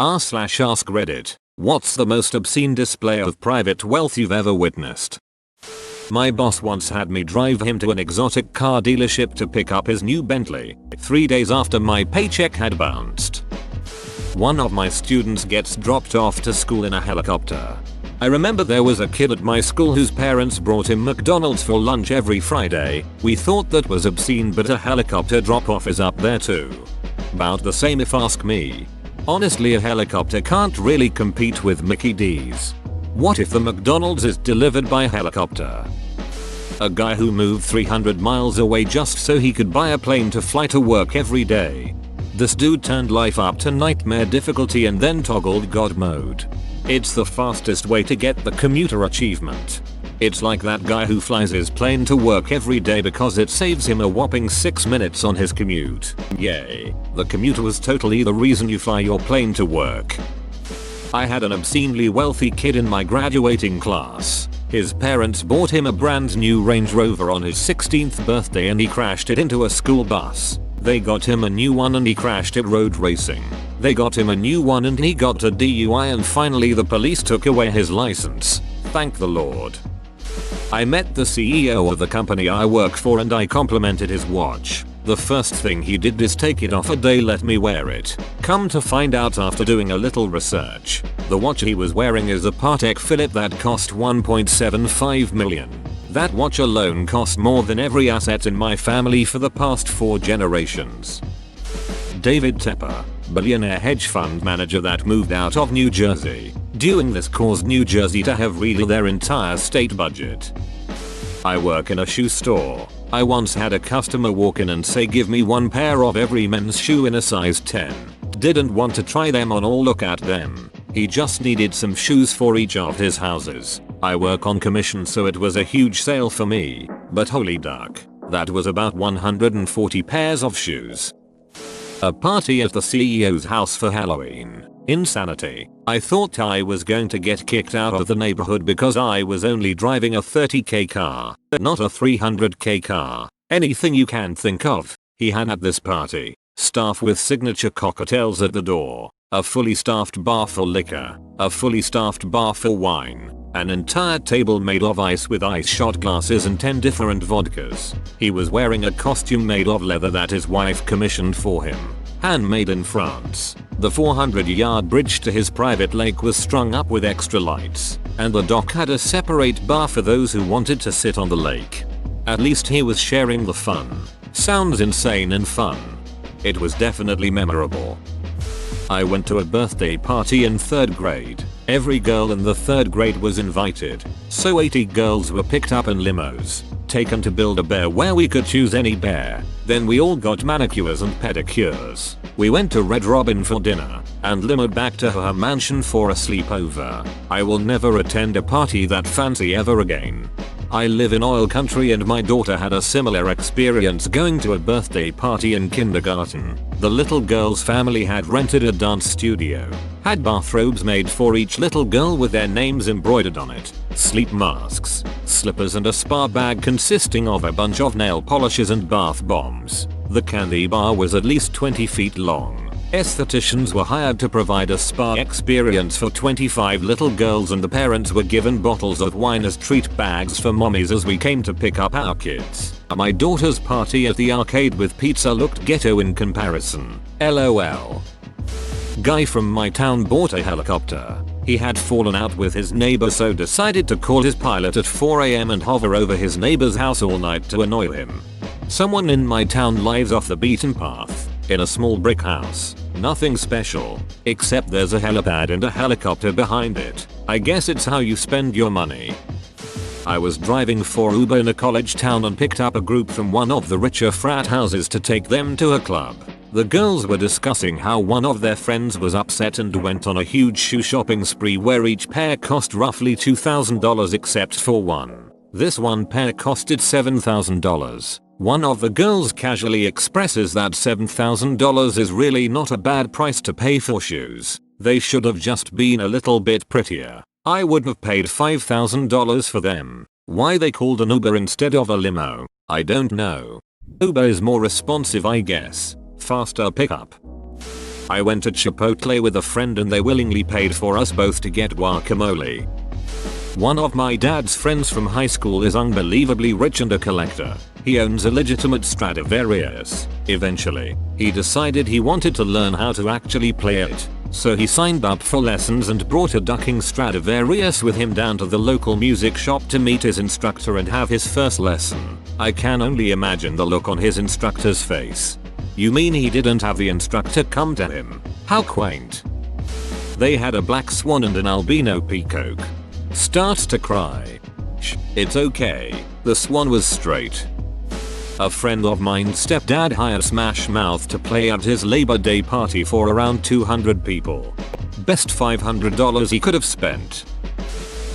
r/ask Reddit. What's the most obscene display of private wealth you've ever witnessed? My boss once had me drive him to an exotic car dealership to pick up his new Bentley, 3 days after my paycheck had bounced. One of my students gets dropped off to school in a helicopter. I remember there was a kid at my school whose parents brought him McDonald's for lunch every Friday. We thought that was obscene, but a helicopter drop-off is up there too. About the same if ask me. Honestly, a helicopter can't really compete with Mickey D's. What if the McDonald's is delivered by helicopter? A guy who moved 300 miles away just so he could buy a plane to fly to work every day. This dude turned life up to nightmare difficulty and then toggled God mode. It's the fastest way to get the commuter achievement. It's like that guy who flies his plane to work every day because it saves him a whopping 6 minutes on his commute. Yay. The commuter was totally the reason you fly your plane to work. I had an obscenely wealthy kid in my graduating class. His parents bought him a brand new Range Rover on his 16th birthday and he crashed it into a school bus. They got him a new one and he crashed it road racing. They got him a new one and he got a DUI, and finally the police took away his license. Thank the Lord. I met the CEO of the company I work for and I complimented his watch. The first thing he did is take it off a day, let me wear it. Come to find out after doing a little research, the watch he was wearing is a Patek Philippe that cost 1.75 million. That watch alone cost more than every asset in my family for the past 4 generations. David Tepper, billionaire hedge fund manager that moved out of New Jersey. Doing this caused New Jersey to have redone their entire state budget. I work in a shoe store. I once had a customer walk in and say, give me 1 pair of every men's shoe in a size 10. Didn't want to try them on or look at them. He just needed some shoes for each of his houses. I work on commission, so it was a huge sale for me. But holy duck, that was about 140 pairs of shoes. A party at the CEO's house for Halloween. Insanity. I thought I was going to get kicked out of the neighborhood because I was only driving a 30k car, not a 300k car. Anything you can think of, he had at this party. Staff with signature cocktails at the door, a fully staffed bar for liquor, a fully staffed bar for wine, an entire table made of ice with ice shot glasses and 10 different vodkas. He was wearing a costume made of leather that his wife commissioned for him. Handmade in France. The 400-yard bridge to his private lake was strung up with extra lights, and the dock had a separate bar for those who wanted to sit on the lake. At least he was sharing the fun. Sounds insane and fun. It was definitely memorable. I went to a birthday party in 3rd grade. Every girl in the 3rd grade was invited, so 80 girls were picked up in limos, taken to Build-A-Bear where we could choose any bear. Then we all got manicures and pedicures. We went to Red Robin for dinner, and limoed back to her mansion for a sleepover. I will never attend a party that fancy ever again. I live in oil country and my daughter had a similar experience going to a birthday party in kindergarten. The little girl's family had rented a dance studio, had bathrobes made for each little girl with their names embroidered on it, sleep masks, slippers and a spa bag consisting of a bunch of nail polishes and bath bombs. The candy bar was at least 20 feet long. Estheticians were hired to provide a spa experience for 25 little girls and the parents were given bottles of wine as treat bags for mommies as we came to pick up our kids. My daughter's party at the arcade with pizza looked ghetto in comparison. LOL. Guy from my town bought a helicopter. He had fallen out with his neighbor, so decided to call his pilot at 4 AM and hover over his neighbor's house all night to annoy him. Someone in my town lives off the beaten path, in a small brick house. Nothing special, except there's a helipad and a helicopter behind it. I guess it's how you spend your money. I was driving for Uber in a college town and picked up a group from one of the richer frat houses to take them to a club. The girls were discussing how one of their friends was upset and went on a huge shoe shopping spree where each pair cost roughly $2,000 except for one. This one pair costed $7,000. One of the girls casually expresses that $7,000 is really not a bad price to pay for shoes. They should have just been a little bit prettier. I would have paid $5,000 for them. Why they called an Uber instead of a limo, I don't know. Uber is more responsive, I guess. Faster pickup. I went to Chipotle with a friend and they willingly paid for us both to get guacamole. One of my dad's friends from high school is unbelievably rich and a collector. He owns a legitimate Stradivarius. Eventually, he decided he wanted to learn how to actually play it. So he signed up for lessons and brought a ducking Stradivarius with him down to the local music shop to meet his instructor and have his first lesson. I can only imagine the look on his instructor's face. You mean he didn't have the instructor come to him? How quaint. They had a black swan and an albino peacock. Starts to cry. Shh, it's okay. The swan was straight. A friend of mine's stepdad hired Smash Mouth to play at his Labor Day party for around 200 people. Best $500 he could have spent.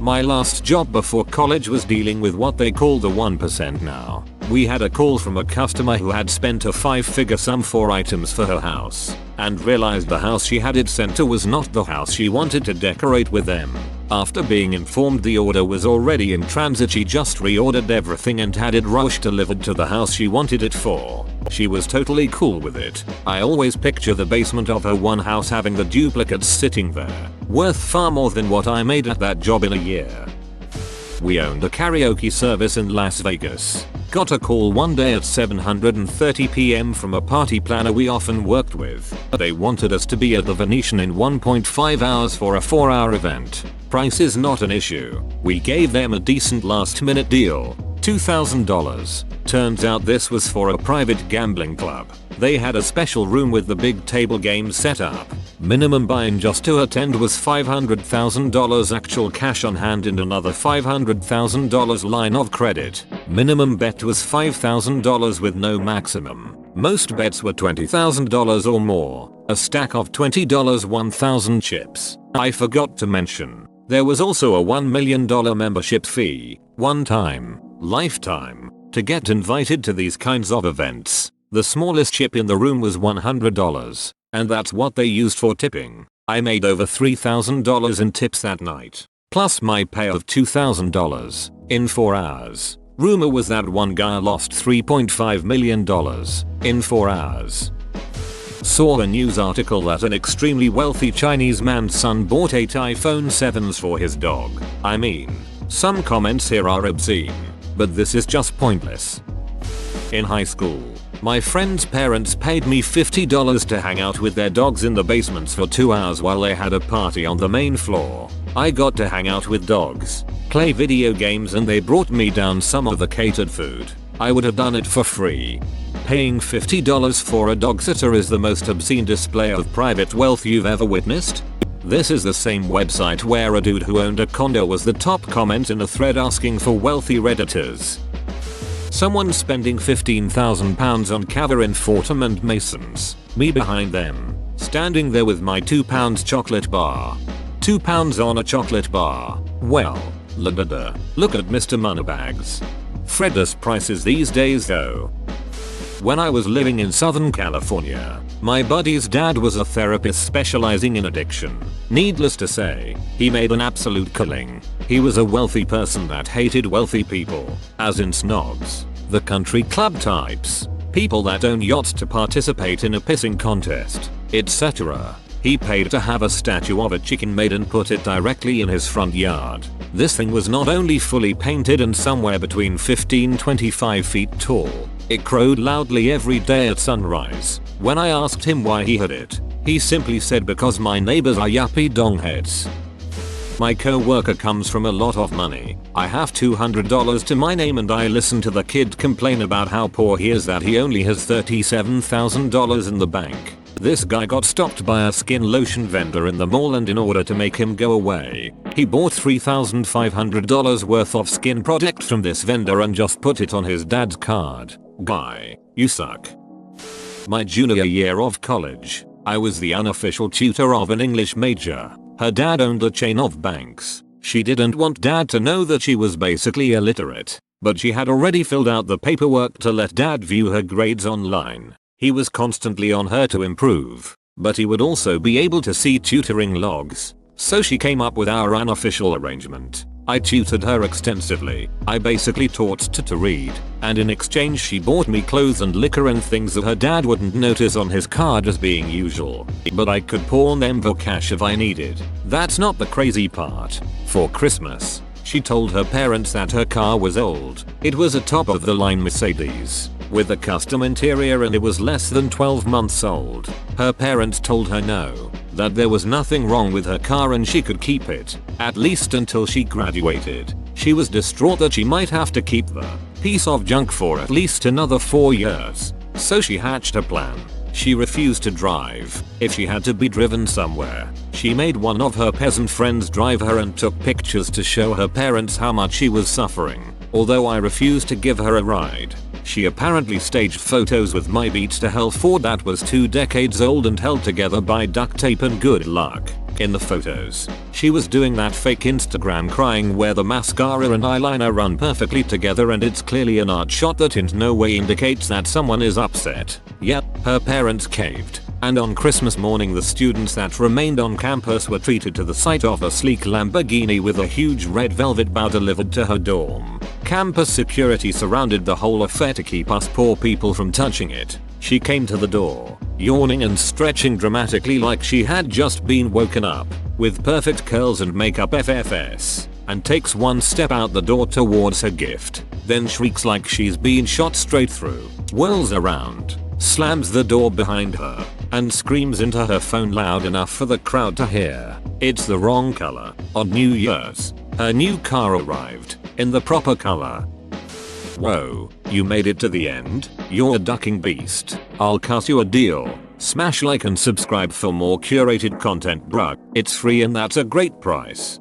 My last job before college was dealing with what they call the 1% now. We had a call from a customer who had spent a 5-figure sum for items for her house and realized the house she had it sent to was not the house she wanted to decorate with them. After being informed the order was already in transit, she just reordered everything and had it rush delivered to the house she wanted it for. She was totally cool with it. I always picture the basement of her one house having the duplicates sitting there, worth far more than what I made at that job in a year. We owned a karaoke service in Las Vegas. Got a call one day at 7:30 p.m. from a party planner we often worked with. They wanted us to be at the Venetian in 1.5 hours for a 4-hour event. Price is not an issue. We gave them a decent last-minute deal, $2,000. Turns out this was for a private gambling club. They had a special room with the big table games set up. Minimum buy-in just to attend was $500,000 actual cash on hand and another $500,000 line of credit. Minimum bet was $5,000 with no maximum. Most bets were $20,000 or more. A stack of $20 1,000 chips. I forgot to mention, there was also a $1 million membership fee, one time, lifetime, to get invited to these kinds of events. The smallest chip in the room was $100, and that's what they used for tipping. I made over $3,000 in tips that night, plus my pay of $2,000 in 4 hours. Rumor was that one guy lost $3.5 million in 4 hours. Saw a news article that an extremely wealthy Chinese man's son bought 8 iPhone 7s for his dog. I mean, some comments here are obscene, but this is just pointless. In high school, my friend's parents paid me $50 to hang out with their dogs in the basements for 2 hours while they had a party on the main floor. I got to hang out with dogs, play video games, and they brought me down some of the catered food. I would have done it for free. Paying $50 for a dog sitter is the most obscene display of private wealth you've ever witnessed. This is the same website where a dude who owned a condo was the top comment in a thread asking for wealthy redditors. Someone spending £15,000 on Cava in Fortnum and Masons. Me behind them, standing there with my £2 chocolate bar. £2 on a chocolate bar. Well, look at Mr. Moneybags. Fred's prices these days though. When I was living in Southern California, my buddy's dad was a therapist specializing in addiction. Needless to say, he made an absolute killing. He was a wealthy person that hated wealthy people, as in snobs, the country club types, people that own yachts to participate in a pissing contest, etc. He paid to have a statue of a chicken made and put it directly in his front yard. This thing was not only fully painted and somewhere between 15-25 feet tall, it crowed loudly every day at sunrise. When I asked him why he had it, he simply said because my neighbors are yuppie dongheads. My co-worker comes from a lot of money. I have $200 to my name and I listen to the kid complain about how poor he is, that he only has $37,000 in the bank. This guy got stopped by a skin lotion vendor in the mall, and in order to make him go away, he bought $3,500 worth of skin product from this vendor and just put it on his dad's card. Guy, you suck. My junior year of college, I was the unofficial tutor of an English major. Her dad owned a chain of banks. She didn't want dad to know that she was basically illiterate, but she had already filled out the paperwork to let dad view her grades online. He was constantly on her to improve, but he would also be able to see tutoring logs. So she came up with our unofficial arrangement. I tutored her extensively. I basically taught her to read, and in exchange she bought me clothes and liquor and things that her dad wouldn't notice on his card as being usual. But I could pawn them for cash if I needed. That's not the crazy part. For Christmas, she told her parents that her car was old. It was a top-of-the-line Mercedes with a custom interior and it was less than 12 months old. Her parents told her no, that there was nothing wrong with her car and she could keep it, at least until she graduated. She was distraught that she might have to keep the piece of junk for at least another 4 years. So she hatched a plan. She refused to drive. If she had to be driven somewhere, she made one of her peasant friends drive her and took pictures to show her parents how much she was suffering. Although I refused to give her a ride, she apparently staged photos with my Beats to Hell Ford that was 2 decades old and held together by duct tape and good luck. In the photos, she was doing that fake Instagram crying where the mascara and eyeliner run perfectly together and it's clearly an art shot that in no way indicates that someone is upset. Yep, her parents caved. And on Christmas morning the students that remained on campus were treated to the sight of a sleek Lamborghini with a huge red velvet bow delivered to her dorm. Campus security surrounded the whole affair to keep us poor people from touching it. She came to the door, yawning and stretching dramatically like she had just been woken up, with perfect curls and makeup FFS, and takes one step out the door towards her gift, then shrieks like she's been shot straight through, whirls around, slams the door behind her, and screams into her phone loud enough for the crowd to hear. It's the wrong color. On New Year's, her new car arrived, in the proper color. Whoa, you made it to the end? You're a ducking beast. I'll cut you a deal. Smash like and subscribe for more curated content, bruh. It's free and that's a great price.